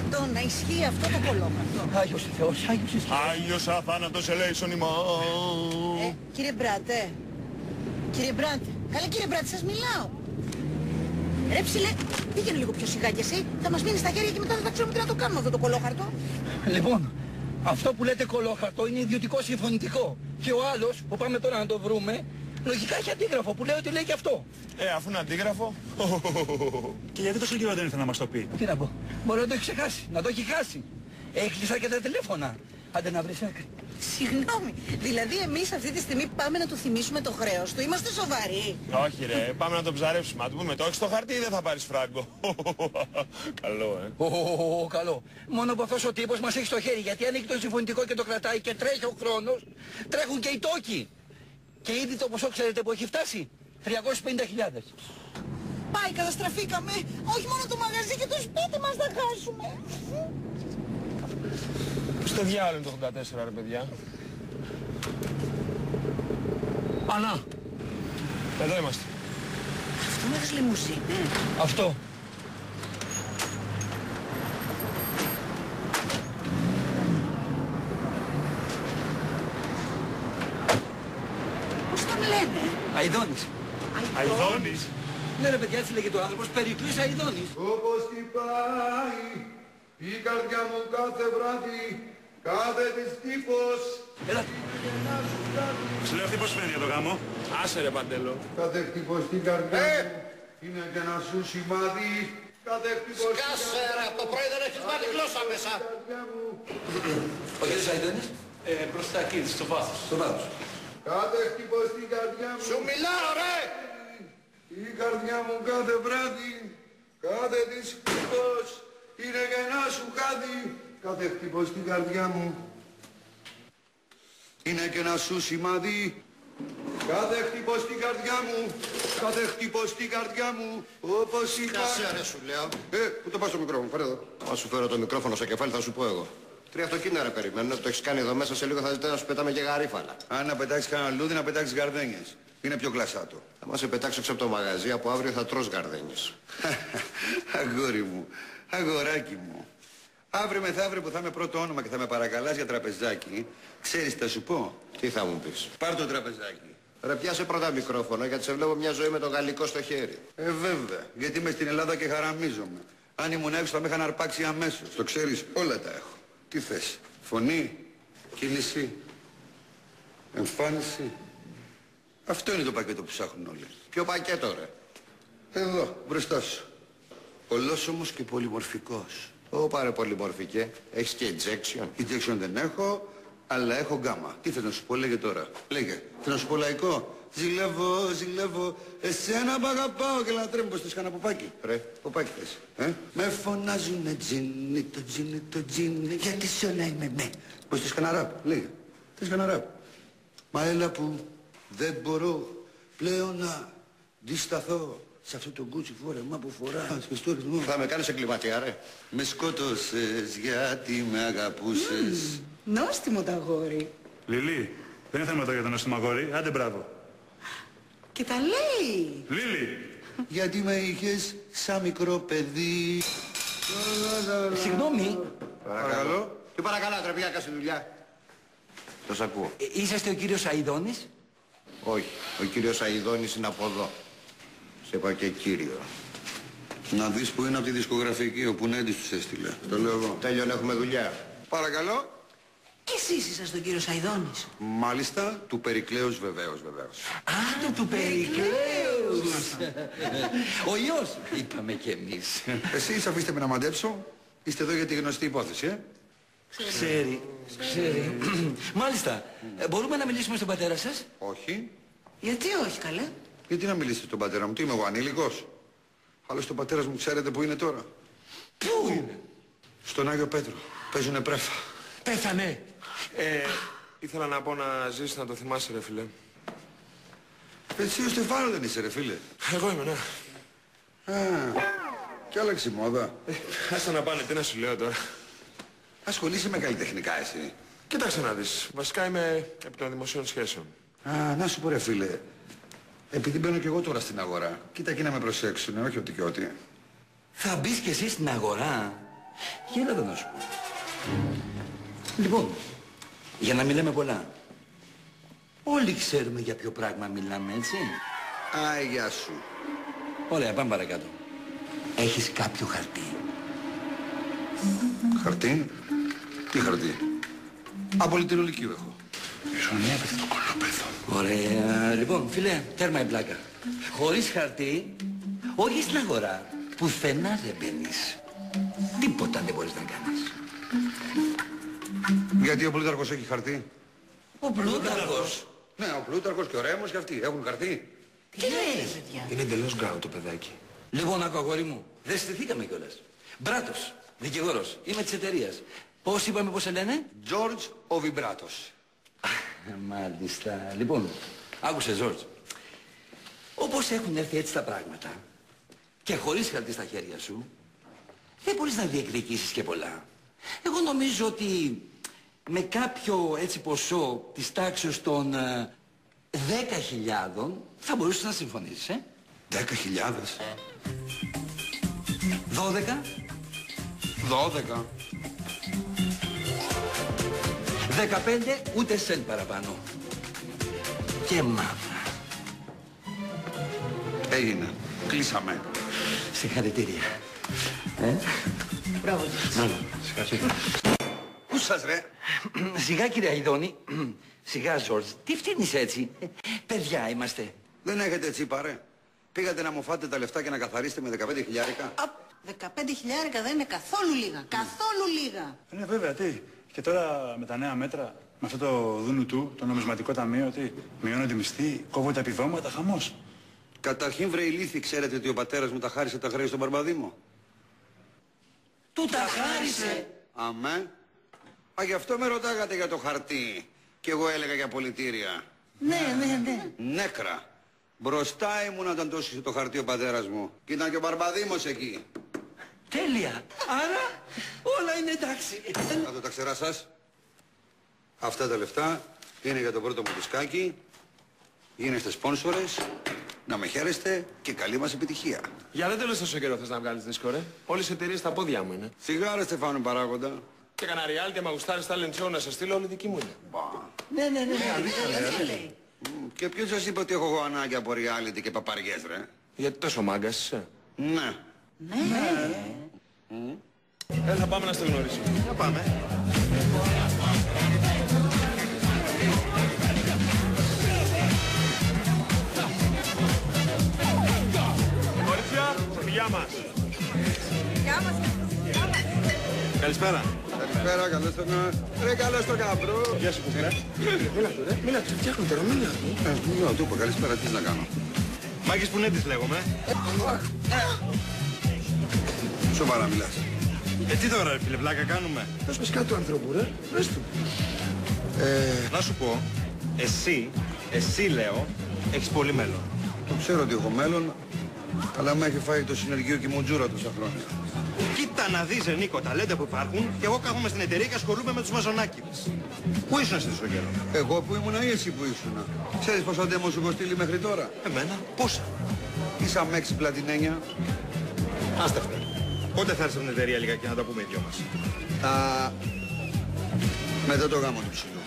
δυνατόν να ισχύει αυτό το κολόχαρτο? Άγιος ο Θεός, Άγιος ο Θεός. Άγιος αθάνατος ελέησον ημών. Κύριε Μπράτε. Κύριε Μπράτε. Καλά κύριε Μπράτε, σας μιλάω. Ρε ψηλέ, πήγαινε λίγο πιο σιγά κι εσύ. Θα μας μείνει στα χέρια και μετά δεν θα ξέρουμε τι να το κάνουμε αυτό το κολόχαρτο. Λοιπόν, αυτό που λέτε κολόχαρτο είναι ιδιωτικό συμφωνητικό. Και ο άλλος που πάμε τώρα να το βρούμε, λογικά έχει αντίγραφο που λέει ότι λέει και αυτό. Αφού είναι αντίγραφο. Και γιατί τόσο καιρό δεν ήρθε να μας το πει? Τι να πω, μπορεί να το έχει ξεχάσει, να το έχει χάσει. Έκλεισα και τα τηλέφωνα. Άντε να βρεις άκρη. Συγγνώμη, δηλαδή εμείς αυτή τη στιγμή πάμε να του θυμίσουμε το χρέος του. Είμαστε σοβαροί? Όχι ρε, πάμε να το ψαρέψουμε. Να του πούμε το έχεις στο χαρτί ή δεν θα πάρεις φράγκο. Καλό Καλό. Μόνο που αυτός ο τύπος μας έχει στο χέρι, γιατί ανοίγει το συμφωνητικό και το κρατάει και τρέχει ο χρόνος, τρέχουν και οι τόκοι. Και ήδη το ποσό ξέρετε που έχει φτάσει? 350.000. Πάει, καταστραφήκαμε. Όχι μόνο το μαγαζί και το σπίτι μας θα χάσουμε. Στο διάολο είναι το 84 ρε παιδιά. Ανά. Εδώ είμαστε. Αυτό είναι λιμουζίνε. Αυτό. Πώς τον λένε? Αηδόνης. Αηδόνης. Ναι ρε παιδιά, έτσι λέγεται ο άνθρωπος, Περικλής Αηδόνης. Όπως χτυπάει η καρδιά μου κάθε βράδυ, κάθε της τύπος. Έλα. Σου λέω αυτή πώς φαίνεται για το γάμο? Άσε ρε Παντέλο. Κάθε χτύπος στην καρδιά μου είναι και ένα σου σημάδι. Κάθε χτύπος στην Σκάσε ρε, από το πρωί δεν έχεις βάλει γλώσσα μέσα. καρδιά μου. Ο κύριος Αηδόνης. Μπροστά εκεί, στο βάθος. Στο βάθος. Κάθε χτύπος στην καρδιά μου. Σου μιλάω ρε! Η καρδιά μου κάθε βράδυ, κάθε της χτύπος είναι και ένα σου χάδι. Κάθε χτύπος στην καρδιά μου είναι και ένα σου σημάδι. Κάθε χτύπος στην καρδιά μου, κάθε χτύπος στην καρδιά μου, όπως είπα... Σκάσε ρε σου λέω. Πού το πας το μικρόφωνο, φέρε εδώ. Αν σου φέρω το μικρόφωνο στο κεφάλι θα σου πω εγώ. 3 αυτοκίνητα ρε περιμένουν, το έχεις κάνει εδώ μέσα, σε λίγο θα ζητάει να σου πετάμε και γαρίφαλα. Αν να πετάξεις κανένα λούδι, να πετάξεις γαρδένιες. Είναι πιο κλασάτο. Θα σε πετάξω έξω από το μαγαζί, από αύριο θα τρως γαρδένιες. Αγόρι μου, αγοράκι μου. Αύριο μεθαύριο που θα είμαι πρώτο όνομα και θα με παρακαλάς για τραπεζάκι, ξέρεις τι θα σου πω? Τι θα μου πεις? Πάρ' το τραπεζάκι. Ρε πιάσε πρώτα μικρόφωνο γιατί σε βλέπω μια ζωή με το γαλλικό στο χέρι. Βέβαια, γιατί είμαι στην Ελλάδα και χαραμίζομαι. Αν ήμουν έξω θα με είχαν αρπάξει αμέσως. Το ξέρεις, όλα τα έχω. Τι θες? Φωνή, κίνηση, εμφάνιση. Αυτό είναι το πακέτο που ψάχνουν όλοι. Ποιο πακέτο ρε? Εδώ, μπροστά σου. Ολόσωμος και πολυμορφικός. Ω πάρε πολυμορφικέ. Έχεις και injection? Injection δεν έχω, αλλά έχω γκάμα. Τι θες να σου πω, λέγε τώρα. Λέγε. Θες να σου πω λαϊκό? Ζηλεύω, ζηλεύω, εσένα μ' αγαπάω και λατρεύω. Πώς θες κανένα ποπάκι? Ρε. Ποπάκι θες? Με φωνάζουνε τζίνι, το τζίνι, το τζίνι, γιατί σε όλα είμαι με. Πώς θες κανένα ραπ? Λέγε. Θες κανένα ραπ? Μα έλα που δεν μπορώ πλέον να αντισταθώ σε αυτό το γκούτσι φόρεμα που φοράς και στο ρυθμό. Θα με κάνεις εγκληματία ρε? Με σκότωσες γιατί με αγαπούσες. Νόστιμο το αγόρι. Λιλί, δεν είναι θέμα τώρα για το νόστιμο αγόρι. Άντε μπράβο. Και τα λέει. Λίλι. Γιατί με είχες σαν μικρό παιδί. Συγγνώμη, Παρακαλώ. Τι παρακαλά τρεπιά, κάτσε δουλειά. Το σ' ακούω. είσαστε ο κύριος Αηδόνης? Όχι, ο κύριος Αηδόνης είναι από εδώ. Σε είπα και κύριο. Να δεις που είναι από τη δισκογραφική, ο Πουνέντης τους έστειλε. Το λέω εγώ. Τέλειον, έχουμε δουλειά. Παρακαλώ. Εσείς είσαστε ο κύριος Αηδόνης? Μάλιστα, του Περικλέους βεβαίως, βεβαίως. Α, του Περικλέους. Ο ιός, είπαμε κι εμείς. Εσείς αφήστε με να μαντέψω. Είστε εδώ για τη γνωστή υπόθεση, Ξέρει. Μάλιστα, μπορούμε να μιλήσουμε στον πατέρα σας? Όχι. Γιατί όχι καλέ? Γιατί να μιλήσετε στον πατέρα μου, τι είμαι εγώ, ανήλικος? Άλλωστε ο πατέρας μου ξέρετε που είναι τώρα? Πού είναι? Στον Άγιο Πέτρο. Παίζουνε πρέφα. Πέθανε. Ήθελα να πω να ζήσεις να το θυμάσαι ρε φίλε. Εσύ ο Στεφάνο δεν είσαι ρε φίλε? Εγώ είμαι, ναι. Κι άλλαξε η μόδα. Άστα να πάνε, τι να σου λέω τώρα. Ασχολείσαι με καλλιτεχνικά εσύ? Κοίταξε να δεις. Βασικά είμαι επί των δημοσίων σχέσεων. Να σου πω ρε φίλε, επειδή μπαίνω κι εγώ τώρα στην αγορά, κοίτα εκεί να με προσέξουνε, όχι ότι και ότι. Θα μπεις κι εσύ στην αγορά? Γέλα εδώ να σου πω. Λοιπόν, για να μιλάμε πολλά. Όλοι ξέρουμε για ποιο πράγμα μιλάμε, έτσι. Α, γεια σου. Ωραία, πάμε παρακάτω. Έχεις κάποιο χαρτί? Χαρτί? Τι χαρτί? Απολυτήριο λυκείου έχω. Ζωνεύεται το κολόπεδο. Ωραία. Λοιπόν, φίλε, τέρμα η πλάκα. Χωρίς χαρτί, όχι στην αγορά, πουθενά δεν μπαίνεις. Τίποτα δεν μπορείς να κάνεις. Γιατί ο Πλούταρχος έχει χαρτί? Ο Πλούταρχος. Ναι, ο Πλούταρχος και ο Ρέμος και αυτοί έχουν χαρτί. Τι λες, παιδιά? Είναι εντελώς γκάου το παιδάκι. Λοιπόν, άκου αγόρι μου, δεν στηθήκαμε κιόλας. Μπράτος, δικηγόρος, είμαι της εταιρείας. Πώς είπαμε πώς σε λένε? George ο Βιμπράτος. Μάλιστα. Λοιπόν, άκουσε Ζόρτζ. Όπως έχουν έρθει έτσι τα πράγματα και χωρίς χαρτί στα χέρια σου, δεν μπορείς να διεκδικήσεις και πολλά. Εγώ νομίζω ότι με κάποιο έτσι ποσό της τάξης των 10.000 θα μπορούσες να συμφωνήσεις, 10.000. 12. 12. 15, ούτε σεν παραπάνω. Και μαύρα. Έγινε. Κλείσαμε. Συγχαρητήρια. Μπράβο. Πού σας ρε? Σιγά κύριε Αηδόνη. Σιγά Ζόρτζ. Τι φτύνεις έτσι? Παιδιά είμαστε. Δεν έχετε έτσι πάρε. Πήγατε να μου φάτε τα λεφτά και να καθαρίσετε με 15 χιλιάρικα. 15 χιλιάρικα δεν είναι καθόλου λίγα. Καθόλου λίγα. Ναι, βέβαια, τι. Και τώρα με τα νέα μέτρα, με αυτό το δούνου του, το νομισματικό ταμείο, τι. Μειώνονται οι μισθοί, κόβονται τα επιδόματα, χαμός. Καταρχήν βρε ηλίθι, ξέρετε ότι ο πατέρας μου τα χάρισε τα χρέη στον Μπαρμπαδήμο? Του τα χάρισε. Αμέ. Α, γι' αυτό με ρωτάγατε για το χαρτί. Και εγώ έλεγα για πολιτήρια. Ναι. Νέκρα. Μπροστά ήμουν όταν το έσχισε το χαρτί ο πατέρας μου. Και ήταν και ο Μπαρμπαδήμος εκεί. Τέλεια. Άρα όλα είναι εντάξει. Να τα ξερά σας. Αυτά τα λεφτά είναι για το πρώτο μου δισκάκι. Γίνεστε σπόνσορες. Να με χαίρεστε και καλή μας επιτυχία. Για δεν τέλος τόσο καιρό θες να βγάλεις δίσκο, ρε. Όλες οι εταιρείες στα πόδια μου είναι. Σιγά ρε Στεφάνο παράγοντα. Και κανένα reality, άμα γουστάρεις talent show να σε στείλω, όλη δική μου είναι. Ναι. Αλήθεια λέει. Και ποιος σας είπε ότι έχω εγώ ανάγκη από reality και παπαριές ρε? Γιατί τόσο μάγκας είσαι? Ναι. Θα πάμε να στο γνωρίσω. Να πάμε. Κορίτσια, γεια μας. Γεια μας. Καλησπέρα. Καλησπέρα, καλώς τον... Ρε καλώς τον γαμπρό. Γεια σου, κουκλέ. Μίλα του, φτιάχνω τώρα, μίλα του. Μιλάω, του είπα καλησπέρα, τι να κάνω. Μάκης Πουνέτης λέγομαι. Σοβαρά μιλάς. Τι τώρα, ρε φίλε, βλάκα κάνουμε? Δώσ' μας κάτι του ανθρώπου, ρε. Πες του. Να σου πω, εσύ λέω, έχεις πολύ μέλλον. Το ξέρω ότι έχω μέλλον, αλλά με έχει φάει το συνεργείο και η μουτζούρα τόσα χρόνια. Κοίτα να δεις, Νίκο, ταλέντα που υπάρχουν και εγώ κάθομαι στην εταιρεία και ασχολούμαι με τους μαζονάκιδες. Πού ήσουν εσύ τόσο καιρό? Εγώ που ήμουνα ή εσύ που ήσουνα? Ξέρεις πόσα demo σου έχω στείλει μέχρι τώρα? Εμένα, πόσα? Είσαι αμέξι πλατινένια. Άστα αυτά. Πότε θα έρθει στην εταιρεία λίγα και να τα πούμε οι δυο μας? Μετά το γάμο του ψηλού.